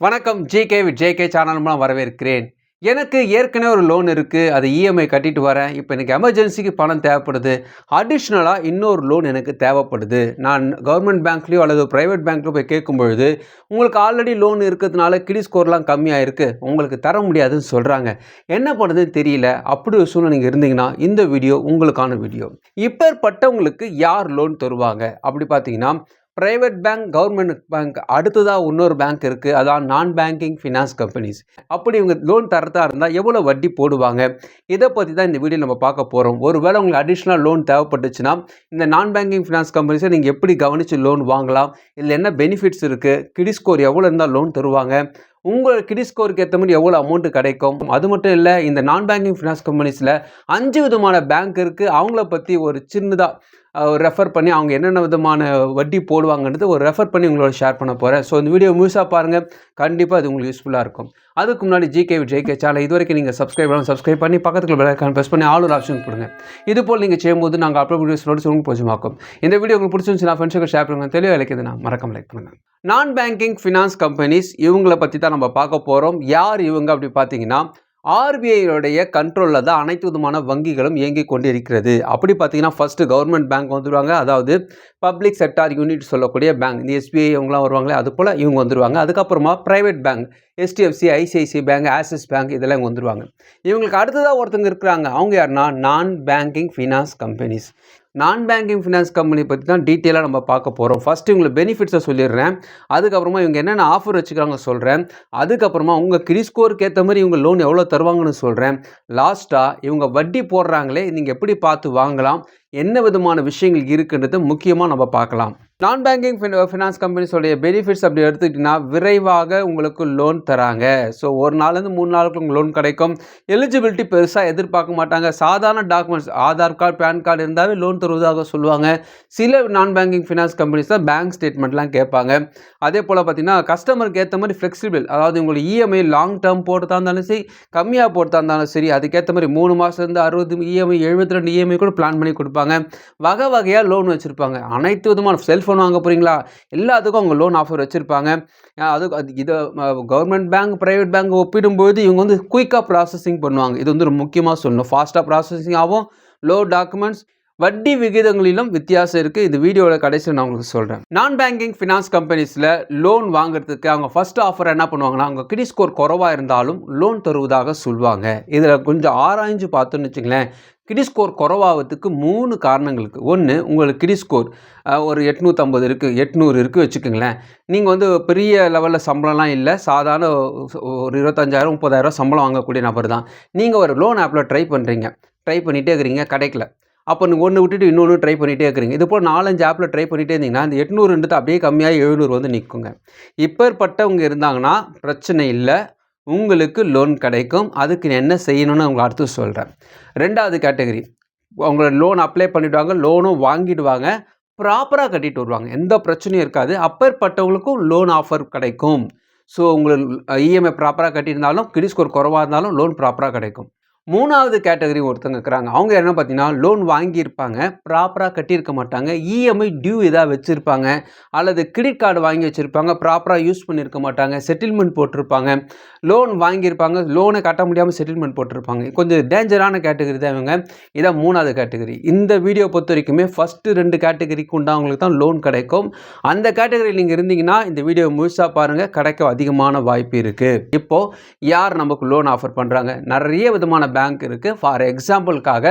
வணக்கம். JK with JK channel மூலம் வரவேற்கிறேன். எனக்கு ஏற்கனவே ஒரு லோன் இருக்குது, அது இஎம்ஐ கட்டிட்டு வரேன். இப்போ எனக்கு எமர்ஜென்சிக்கு பணம் தேவைப்படுது. அடிஷ்னலாக இன்னொரு லோன் எனக்கு தேவைப்படுது. நான் கவர்மெண்ட் பேங்க்லேயோ அல்லது ப்ரைவேட் பேங்க்லேயோ போய் கேட்கும்பொழுது, உங்களுக்கு ஆல்ரெடி லோன் இருக்கிறதுனால கிரெடிட் ஸ்கோர்லாம் கம்மியாக இருக்குது, உங்களுக்கு தர முடியாதுன்னு சொல்கிறாங்க. என்ன பண்ணுறதுன்னு தெரியல. அப்படி ஒரு சூழ்நிலை நீங்கள் இருந்தீங்கன்னா இந்த வீடியோ உங்களுக்கான வீடியோ. இப்பேற்பட்டவங்களுக்கு யார் லோன் தருவாங்க அப்படி பார்த்தீங்கன்னா, பிரைவேட் பேங்க், கவர்மெண்ட் பேங்க், அடுத்ததாக இன்னொரு பேங்க் இருக்குது, அதான் நான் பேங்கிங் ஃபினான்ஸ் கம்பெனிஸ். அப்படி இவங்க லோன் தரதா இருந்தால் எவ்வளோ வட்டி போடுவாங்க, இதை பற்றி தான் இந்த வீடியோ நம்ம பார்க்க போகிறோம். ஒருவேளை உங்களுக்கு அடிஷ்னல் லோன் தேவைப்பட்டுச்சுன்னா இந்த நான் பேங்கிங் ஃபினான்ஸ் கம்பெனிஸை நீங்கள் எப்படி கவனித்து லோன் வாங்கலாம், இதில் என்ன பெனிஃபிட்ஸ் இருக்குது, கிரெடிட் ஸ்கோர் எவ்வளோ இருந்தால் லோன் தருவாங்க, உங்கள் கிரெடிட் ஸ்கோருக்கு ஏற்ற மாதிரி எவ்வளோ அமௌண்ட்டு கிடைக்கும். அது மட்டும் இல்லை, இந்த நான் பேங்கிங் ஃபினான்ஸ் கம்பெனிஸில் 5 விதமான பேங்க் இருக்குது. அவங்கள பற்றி ஒரு சின்னதாக ரெஃபர் பண்ணி அவங்க என்னென்ன விதமான வட்டி போடுவாங்கன்றது ஒரு ரெஃபர் பண்ணி உங்களோட ஷேர் பண்ண போகிறேன். ஸோ இந்த வீடியோ முழுசாக பாருங்கள், கண்டிப்பாக அது உங்களுக்கு யூஸ்ஃபுல்லாக இருக்கும். அதுக்கு முன்னாடி ஜிகே வித் ஜேகே சேனல் இது வரைக்கும் நீங்கள் சப்ஸ்கிரைப் பண்ணி பக்கத்துக்கு பெல் ஐகான் ப்ரெஸ் பண்ணி ஆல் ஒரு ஆப்ஷன் கொடுங்க. இது போல் நீங்கள் செய்யும்போது நாங்கள் அப்லோட் வீடியோஸ் நோட்டிஸ் உங்களுக்கு போச்சுமாக்கும். இந்த வீடியோ உங்களுக்கு பிடிச்சிருந்துச்சுன்னா ஃப்ரெண்ட்ஸுக்கு ஷேர் பண்ணுங்கள். தெளிவாக இலக்கியதுன்னா மறக்காம லைக் பண்ணுங்கள். நான் பேங்கிங் ஃபினான்ஸ் கம்பெனிஸ் இவங்களை பற்றி தான் நம்ம பார்க்க போகிறோம். யார் இவங்க அப்படி பார்த்தீங்கன்னா, ஆர்பிஐயோடைய கண்ட்ரோலில் தான் அனைத்து விதமான வங்கிகளும் இயங்கிக் கொண்டு இருக்கிறது. அப்படி பார்த்தீங்கன்னா, ஃபஸ்ட்டு கவர்மெண்ட் பேங்க் வந்துடுவாங்க, அதாவது பப்ளிக் செக்டார் யூனிட் சொல்லக்கூடிய பேங்க், இந்த எஸ்பிஐ இவங்களாம் வருவாங்களே, அது போல் இவங்க வந்துடுவாங்க. அதுக்கப்புறமா private bank, HDFC, ICICI bank, axis bank, இதெல்லாம் இவங்க வந்துடுவாங்க. இவங்களுக்கு அடுத்ததாக ஒருத்தங்க இருக்கிறாங்க. அவங்க யாருன்னா நான் பேங்கிங் ஃபினான்ஸ் கம்பெனிஸ். நான் பேங்கிங் ஃபினான்ஸ் கம்பெனி பற்றி தான் டீட்டெயிலாக நம்ம பார்க்க போகிறோம். ஃபஸ்ட்டு இவங்களுக்கு பெனிஃபிட்ஸை சொல்லிடுறேன், அதுக்கப்புறமா இவங்க என்னென்ன ஆஃபர் வச்சுக்கிறாங்க சொல்கிறேன், அதுக்கப்புறமா உங்கள் கிரெடிட் ஸ்கோருக்கு ஏற்ற மாதிரி இவங்க லோன் எவ்வளோ தருவாங்கன்னு சொல்கிறேன். லாஸ்ட்டாக இவங்க வட்டி போடுறாங்களே, நீங்கள் எப்படி பார்த்து வாங்கலாம், என்ன விதமான விஷயங்கள் இருக்குன்றது முக்கியமாக நம்ம பார்க்கலாம். நான் பேங்கிங் ஃபினான்ஸ் கம்பெனிஸோடைய பெனிஃபிட்ஸ் அப்படி எடுத்துக்கிட்டிங்கன்னா, விரைவாக உங்களுக்கு லோன் தராங்க. ஸோ ஒரு நாள்லேருந்து 3 நாளுக்கு உங்களுக்கு லோன் கிடைக்கும். எலிஜிபிலிட்டி பெருசாக எதிர்பார்க்க மாட்டாங்க. சாதாரண documents, Aadhaar card, PAN card இருந்தாவே லோன் தருவதாக சொல்லுவாங்க. சில நான் பேங்கிங் ஃபினான்ஸ் கம்பெனிஸ் தான் பேங்க் ஸ்டேட்மெண்ட்லாம் கேட்பாங்க. அதே போல் பார்த்திங்கன்னா, கஸ்டமருக்கு ஏற்ற மாதிரி ஃப்ளெக்சிபிள், அதாவது உங்களுக்கு இஎம்ஐ லாங் டேர்ம் போட்டுதான் இருந்தாலும் சரி, கம்மியாக போட்டுதான் இருந்தாலும் சரி, அதுக்கேற்ற மாதிரி 3 மாதத்துலேருந்து 60 இஎம்ஐ, 72 இஎம்ஐ கூட பிளான் பண்ணி கொடுப்பாங்க. வகை வகையாக லோன் வச்சுருப்பாங்க. அனைத்து விதமான செல்ஃபோன் வாங்க போகிறீங்களா, எல்லாத்துக்கும் அவங்க லோன் ஆஃபர் வச்சுருப்பாங்க. இதை கவர்மெண்ட் பேங்க், ப்ரைவேட் பேங்க் ஒப்பிடும்போது இவங்க வந்து குயிக்காக ப்ராசஸிங் பண்ணுவாங்க. இது வந்து முக்கியமாக சொல்லணும். ஃபாஸ்ட்டாக ப்ராசஸிங் ஆகும். லோ டாக்குமெண்ட்ஸ், வட்டி விகிதங்களிலும் வித்தியாசம் இருக்குது. இந்த வீடியோட கடைசியில் நான் உங்களுக்கு சொல்கிறேன். நான் பேங்கிங் ஃபினான்ஸ் கம்பெனிஸில் லோன் வாங்குறதுக்கு அவங்க ஃபஸ்ட் ஆஃபர் என்ன பண்ணுவாங்கன்னா, அவங்க கிரெடிட் ஸ்கோர் குறைவாக இருந்தாலும் லோன் தருவதாக சொல்லுவாங்க. இதில் கொஞ்சம் ஆராய்ஞ்சு பார்த்தோன்னு வச்சுங்களேன், கிரெடிட் ஸ்கோர் குறைவாகிறதுக்கு 3 காரணங்கள் இருக்குது. ஒன்று, உங்களுக்கு கிரெடிட் ஸ்கோர் ஒரு 850 இருக்குது, 800 இருக்குது வச்சுக்கோங்களேன். நீங்கள் வந்து பெரிய லெவலில் சம்பளம்லாம் இல்லை, சாதாரண ஒரு 25,000 30,000 சம்பளம் வாங்கக்கூடிய நபர் தான். நீங்கள் ஒரு லோன் ஆப்பில் ட்ரை பண்ணிகிட்டே இருக்கிறீங்க, கிடைக்கல. அப்போ நீங்கள் ஒன்று விட்டுட்டு இன்னொன்று ட்ரை பண்ணிகிட்டே இருக்கிறீங்க. இது போல் 4-5 ஆப்பில் ட்ரை பண்ணிகிட்டே இருந்தீங்கன்னா, இந்த 800 அப்படியே கம்மியாக 700 வந்து நிற்குங்க. இப்பேற்பட்டவங்க இருந்தாங்கன்னா பிரச்சனை இல்லை, உங்களுக்கு லோன் கிடைக்கும். அதுக்கு என்ன செய்யணும்னு அவங்க அடுத்து சொல்கிறேன். 2வது கேட்டகரி, அவங்க லோன் அப்ளை பண்ணிவிடுவாங்க, லோனும் வாங்கிடுவாங்க, ப்ராப்பராக கட்டிட்டு வருவாங்க, எந்த பிரச்சனையும் இருக்காது. அப்பேற்பட்டவங்களுக்கும் லோன் ஆஃபர் கிடைக்கும். ஸோ உங்களுக்கு இஎம்ஐ ப்ராப்பராக கட்டியிருந்தாலும், கிரெடிட் ஸ்கோர் குறைவாக இருந்தாலும் லோன் ப்ராப்பராக கிடைக்கும். 3வது கேட்டகரி ஒருத்தங்க இருக்கிறாங்க. அவங்க என்ன பார்த்தீங்கன்னா, லோன் வாங்கியிருப்பாங்க, ப்ராப்பராக கட்டியிருக்க மாட்டாங்க, இஎம்ஐ டியூ ஏதாவது வச்சுருப்பாங்க, அல்லது கிரெடிட் கார்டு வாங்கி வச்சுருப்பாங்க, ப்ராப்பராக யூஸ் பண்ணியிருக்க மாட்டாங்க, செட்டில்மெண்ட் போட்டிருப்பாங்க, லோன் வாங்கியிருப்பாங்க, லோனை கட்ட முடியாமல் செட்டில்மெண்ட் போட்டிருப்பாங்க. கொஞ்சம் டேஞ்சரான கேட்டகரி தான் இவங்க. இதான் 3வது கேட்டகரி. இந்த வீடியோ பொறுத்த வரைக்குமே ஃபஸ்ட்டு 2 கேட்டகரிக்கு உண்டானவங்களுக்கு தான் லோன் கிடைக்கும். அந்த கேட்டகரியில் நீங்கள் இருந்தீங்கன்னா இந்த வீடியோ முழுசாக பாருங்கள், கிடைக்க அதிகமான வாய்ப்பு இருக்குது. இப்போது யார் நமக்கு லோன் ஆஃபர் பண்ணுறாங்க? நிறைய விதமான பேங்க் இருக்குது. ஃபார் எக்ஸாம்பிளுக்காக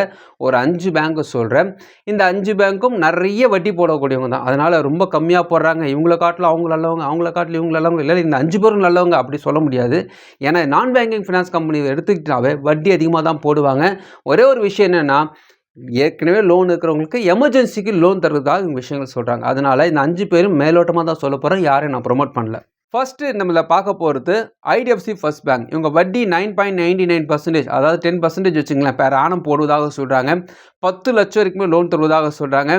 ஒரு 5 பேங்க் சொல்கிறேன். இந்த 5 பேங்க்கும் நிறைய வட்டி போடக்கூடியவங்க தான். அதனால் ரொம்ப கம்மியாக போடுறாங்க, இவங்களை காட்டிலும் அவங்க நல்லவங்க, அவங்கள காட்டிலும் இவங்க நல்லவங்க, இல்லை இந்த 5 பேரும் நல்லவங்க அப்படி சொல்ல முடியாது. ஏன்னா நான் பேங்கிங் ஃபினான்ஸ் கம்பெனி எடுத்துக்கிட்டாவே வட்டி அதிகமாக தான் போடுவாங்க. ஒரே ஒரு விஷயம் என்னென்னா, ஏற்கனவே லோன் இருக்கிறவங்களுக்கு எமர்ஜென்சிக்கு லோன் தருவதாக இவங்க விஷயங்கள் சொல்கிறாங்க. அதனால் இந்த 5 பேரும் மேலோட்டமாக தான் சொல்ல போகிறேன், யாரையும் நான் ப்ரொமோட் பண்ணல. ஃபஸ்ட்டு நம்மள பார்க்க போகிறது ஐடிஎஃப்சி ஃபர்ஸ்ட் பேங்க். இவங்க வட்டி 9.99%, அதாவது 10% வச்சுங்களேன், பேர் ஆனம் போடுவதாக சொல்கிறாங்க. 10 லட்சம் வரைக்குமே லோன் தருவதாக சொல்கிறாங்க.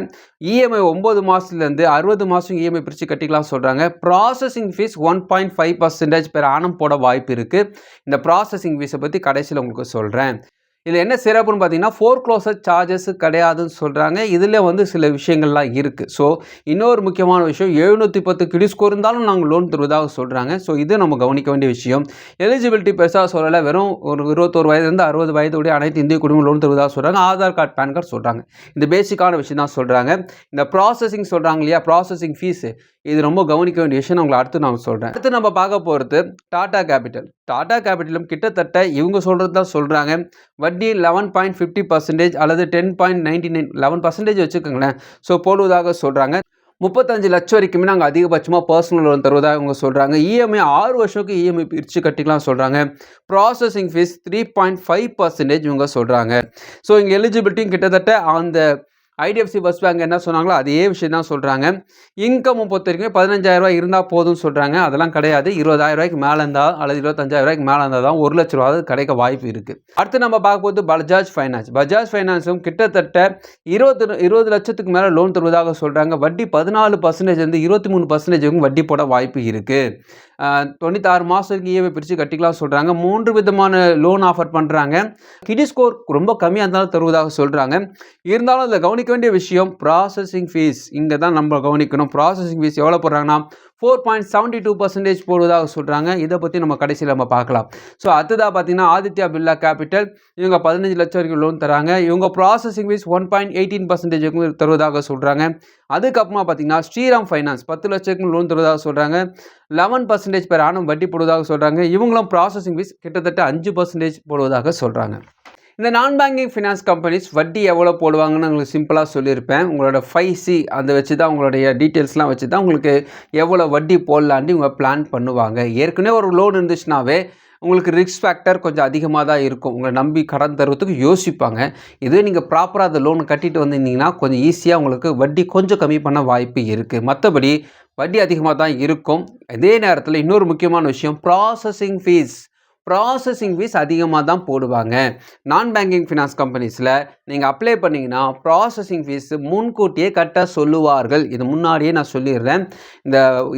இஎம்ஐ 9 மாதத்துலேருந்து 60 மாதம் இஎம்ஐ பிரித்து கட்டிக்கலாம் சொல்கிறாங்க. ப்ராசஸிங் ஃபீஸ் 1.5% பேர் ஆனம் போட வாய்ப்பு இருக்குது. இந்த ப்ராசஸிங் ஃபீஸை பற்றி கடைசியில் உங்களுக்கு சொல்கிறேன். இதில் என்ன சிறப்புன்னு பார்த்தீங்கன்னா ஃபோர்க்ளோசர் சார்ஜஸ் கிடையாதுன்னு சொல்கிறாங்க. இதில் வந்து சில விஷயங்கள்லாம் இருக்குது. ஸோ இன்னொரு முக்கியமான விஷயம் 710 கிரெடிட் ஸ்கோர் இருந்தாலும் நாங்கள் லோன் தருவதாக சொல்கிறாங்க. ஸோ இது நம்ம கவனிக்க வேண்டிய விஷயம். எலிஜிபிலிட்டி பெருசாக சொல்லலை, வெறும் ஒரு 21 வயதுலேருந்து 60 வயதுடைய அனைத்து இந்திய குடிமக்கள் லோன் தருவதாக சொல்கிறாங்க. ஆதார் கார்டு, பேன் கார்டு சொல்கிறாங்க. இந்த பேசிக்கான விஷயம் தான் சொல்கிறாங்க. இந்த ப்ராசஸிங் சொல்கிறாங்க இல்லையா, ப்ராசஸிங் ஃபீஸு, இது ரொம்ப கவனிக்க வேண்டிய விஷயம். உங்களை அடுத்து நான் சொல்கிறேன். அடுத்து நம்ம பார்க்க போகிறது டாடா கேபிட்டல். டாடா கேபிட்டலும் கிட்டத்தட்ட இவங்க சொல்கிறது தான் சொல்கிறாங்க. வட்டி 11.50% அல்லது 10.99 11% வச்சுக்கோங்களேன். ஸோ போடுவதாக சொல்கிறாங்க. 35 லட்சம் வரைக்குமே நாங்கள் அதிகபட்சமாக பர்சனல் லோன் தருவதாக இவங்க சொல்கிறாங்க. இஎம்ஐ 6 வருஷத்துக்கு இஎம்ஐ பிரித்து கட்டிக்கலாம் சொல்கிறாங்க. ப்ராசஸிங் ஃபீஸ் 3.5% இவங்க சொல்கிறாங்க. ஸோ இங்கே எலிஜிபிலிட்டியும் கிட்டத்தட்ட அந்த ஐடிஎஃப்சி ஃபர்ஸ்ட் பேங்க் என்ன சொன்னாங்களோ அதே விஷயம் தான் சொல்கிறாங்க. இன்கம் பொறுத்த வரைக்கும் 15,000 ரூபாய் இருந்தால் போதும்னு சொல்கிறாங்க. அதெல்லாம் கிடையாது. 20,000 ரூபாய்க்கு மேலே இருந்தால் அல்லது 25,000 ரூபாய்க்கு மேலே இருந்தால் தான் 1 லட்ச ரூபாய் கிடைக்க வாய்ப்பு இருக்குது. அடுத்து நம்ம பார்க்கும்போது பஜாஜ் ஃபைனான்ஸ். பஜாஜ் ஃபைனான்ஸும் கிட்டத்தட்ட 20 லட்சத்துக்கு மேலே லோன் தருவதாக சொல்கிறாங்க. வட்டி 14% 23% வட்டி போட வாய்ப்பு இருக்குது. 96 மாதத்துக்கு இஎம்ஐ பிரித்து கட்டிக்கலாம் சொல்கிறாங்க. 3 விதமான லோன் ஆஃபர் பண்ணுறாங்க. கிரெடிட் ஸ்கோர் ரொம்ப கம்மியாக இருந்தாலும் தருவதாக சொல்கிறாங்க. இருந்தாலும் அதில் கவனிக்க வேண்டிய விஷயம் ப்ராசஸிங் ஃபீஸ். இங்கே தான் நம்ம கவனிக்கணும். ப்ராசஸிங் ஃபீஸ் எவ்வளோ போடுறாங்கன்னா 4.72% போடுவதாக சொல்கிறாங்க. இதை பற்றி நம்ம கடைசியில் நம்ம பார்க்கலாம். ஸோ அடுத்ததாக பார்த்தீங்கன்னா ஆதித்யா பிர்லா கேபிட்டல், இவங்க 15 லட்சம் வரைக்கும் லோன் தராங்க. இவங்க ப்ராசஸிங் ஃபீஸ் 1.18% தருவதாக சொல்கிறாங்க. அதுக்கப்புறமா பார்த்தீங்கன்னா ஸ்ரீராம் ஃபைனான்ஸ் 10 லட்சத்துக்கு லோன் தருவதாக சொல்கிறாங்க. 11% பெர் ஆனம் வட்டி போடுவதாக சொல்கிறாங்க. இவங்களும் ப்ராசஸிங் ஃபீஸ் கிட்டத்தட்ட 5% போடுவதாக சொல்கிறாங்க. இந்த நான் பேங்கிங் ஃபினான்ஸ் கம்பெனிஸ் வட்டி எவ்வளோ போடுவாங்கன்னு உங்களுக்கு சிம்பிளாக சொல்லியிருப்பேன். உங்களோட 5C அதை வச்சு தான், உங்களுடைய டீட்டெயில்ஸ்லாம் வச்சு தான் உங்களுக்கு எவ்வளோ வட்டி போடலான்ட்டு இவங்க பிளான் பண்ணுவாங்க. ஏற்கனவே ஒரு லோன் இருந்துச்சுனாவே உங்களுக்கு ரிஸ்க் ஃபேக்டர் கொஞ்சம் அதிகமாக தான் இருக்கும். உங்களை நம்பி கடன் தருவதுக்கு யோசிப்பாங்க. இதுவே நீங்கள் ப்ராப்பராக அந்த லோன் கட்டிட்டு வந்திருந்தீங்கன்னா கொஞ்சம் ஈஸியாக உங்களுக்கு வட்டி கொஞ்சம் கம்மி பண்ண வாய்ப்பு இருக்குது. மற்றபடி வட்டி அதிகமாக தான் இருக்கும். இதே நேரத்தில் இன்னொரு முக்கியமான விஷயம் ப்ராசஸிங் ஃபீஸ் அதிகமாக தான் போடுவாங்க. நான் பேங்கிங் ஃபினான்ஸ் கம்பெனிஸில் நீங்கள் அப்ளை பண்ணிங்கன்னா ப்ராசஸிங் ஃபீஸ் முன்கூட்டியே கட்ட சொல்லுவார்கள். இது முன்னாடியே நான் சொல்லிடுறேன்.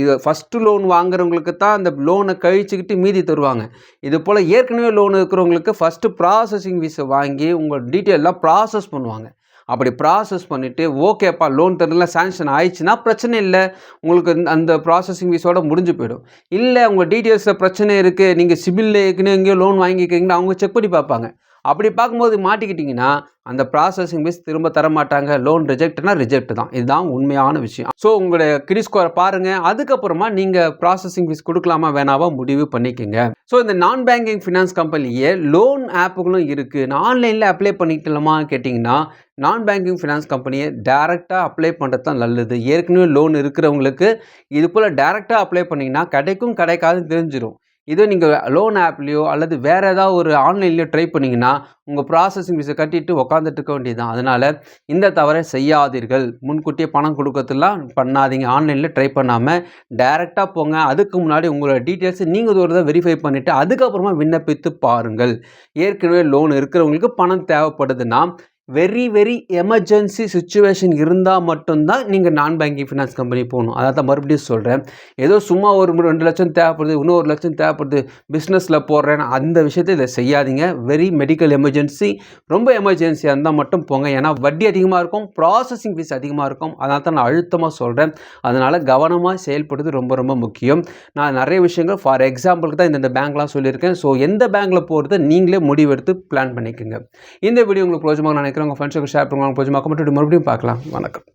இது ஃபஸ்ட்டு லோன் வாங்குறவங்களுக்கு தான் அந்த லோனை கழிச்சுக்கிட்டு மீதி தருவாங்க. இது போல் ஏற்கனவே லோன் இருக்கிறவங்களுக்கு ஃபஸ்ட்டு ப்ராசஸிங் ஃபீஸை வாங்கி உங்கள் டீட்டெயிலெலாம் ப்ராசஸ் பண்ணுவாங்க. அப்படி ப்ராசஸ் பண்ணிவிட்டு ஓகேப்பா லோன் தரலாம் சாங்ஷன் ஆயிடுச்சுன்னா பிரச்சனை இல்லை, உங்களுக்கு அந்த ப்ராசஸிங் ஃபீஸோட முடிஞ்சு போயிடும். இல்லை உங்கள் டீட்டெயில்ஸில் பிரச்சனை இருக்குது, நீங்கள் சிபிலில் ஏற்கனவே எங்கேயோ லோன் வாங்கிக்கிறீங்கன்னா அவங்க செக் பண்ணி பார்ப்பாங்க. அப்படி பார்க்கும்போது மாட்டிக்கிட்டிங்கன்னா அந்த ப்ராசஸிங் ஃபீஸ் திரும்ப தர மாட்டாங்க. லோன் ரிஜெக்ட்னா ரிஜெக்ட் தான். இதுதான் உண்மையான விஷயம். ஸோ உங்களுடைய கிரெடிட் ஸ்கோரை பாருங்கள். அதுக்கப்புறமா நீங்கள் ப்ராசஸிங் ஃபீஸ் கொடுக்கலாமா வேணாவா முடிவு பண்ணிக்கோங்க. ஸோ இந்த நான் பேங்கிங் ஃபினான்ஸ் கம்பெனியே லோன் ஆப்புகளும் இருக்குது. நான் ஆன்லைனில் அப்ளை பண்ணிக்கலாமா கேட்டிங்கன்னா நான் பேங்கிங் ஃபினான்ஸ் கம்பெனியை டேரெக்டாக அப்ளை பண்ணுறது தான் நல்லது. ஏற்கனவே லோன் இருக்கிறவங்களுக்கு இது போல் டேரெக்டாக அப்ளை பண்ணிங்கன்னா கிடைக்கும் கிடைக்காதுன்னு தெரிஞ்சிடும். இதே நீங்கள் லோன் ஆப்லேயோ அல்லது வேறு ஏதாவது ஒரு ஆன்லைன்லேயோ ட்ரை பண்ணிங்கன்னா உங்கள் ப்ராசஸிங் ஃபீஸை கட்டிட்டு உக்காந்துட்டு இருக்க வேண்டியது தான். அதனால் இந்த தவறை செய்யாதீர்கள். முன்கூட்டியே பணம் கொடுக்கறதுலாம் பண்ணாதீங்க. ஆன்லைனில் ட்ரை பண்ணாமல் டைரெக்டாக போங்க. அதுக்கு முன்னாடி உங்களோட டீட்டெயில்ஸை நீங்கள் ஒரு தடவை வெரிஃபை பண்ணிவிட்டு அதுக்கப்புறமா விண்ணப்பித்து பாருங்கள். ஏற்கனவே லோன் இருக்கிறவங்களுக்கு பணம் தேவைப்படுதுன்னா வெரி எமர்ஜென்சி சுச்சுவேஷன் இருந்தால் மட்டும்தான் நீங்கள் நான் பேங்கிங் ஃபினான்ஸ் கம்பெனி போகணும். அதை தான் மறுபடியும் சொல்கிறேன். ஏதோ சும்மா ஒரு 2 லட்சம் தேவைப்படுது, இன்னும் 1 லட்சம் தேவைப்படுது, பிஸ்னஸில் போடுறேன், அந்த விஷயத்தை இதை செய்யாதீங்க. மெடிக்கல் எமர்ஜென்சி, ரொம்ப எமர்ஜென்சியாக இருந்தால் மட்டும் போங்க. ஏன்னா வட்டி அதிகமாக இருக்கும், ப்ராசஸிங் ஃபீஸ் அதிகமாக இருக்கும். அதனால தான் நான் அழுத்தமாக சொல்கிறேன். அதனால் கவனமாக செயல்படுறது ரொம்ப முக்கியம். நான் நிறைய விஷயங்கள் ஃபார் எக்ஸாம்பிளுக்கு தான் இந்த பேங்க்லாம் சொல்லியிருக்கேன். ஸோ எந்த பேங்க்கில் போகிறத நீங்களே முடிவெடுத்து பிளான் பண்ணிக்கோங்க. இந்த வீடியோ உங்களுக்கு பிரோஜனமாக நினைக்கிறேன். உங்கள் ஃப்ரெண்ட்ஸுக்கு ஷேர் பண்ணுவாங்க. பிரோஜனமாக மட்டும் மறுபடியும் பார்க்கலாம். வணக்கம்.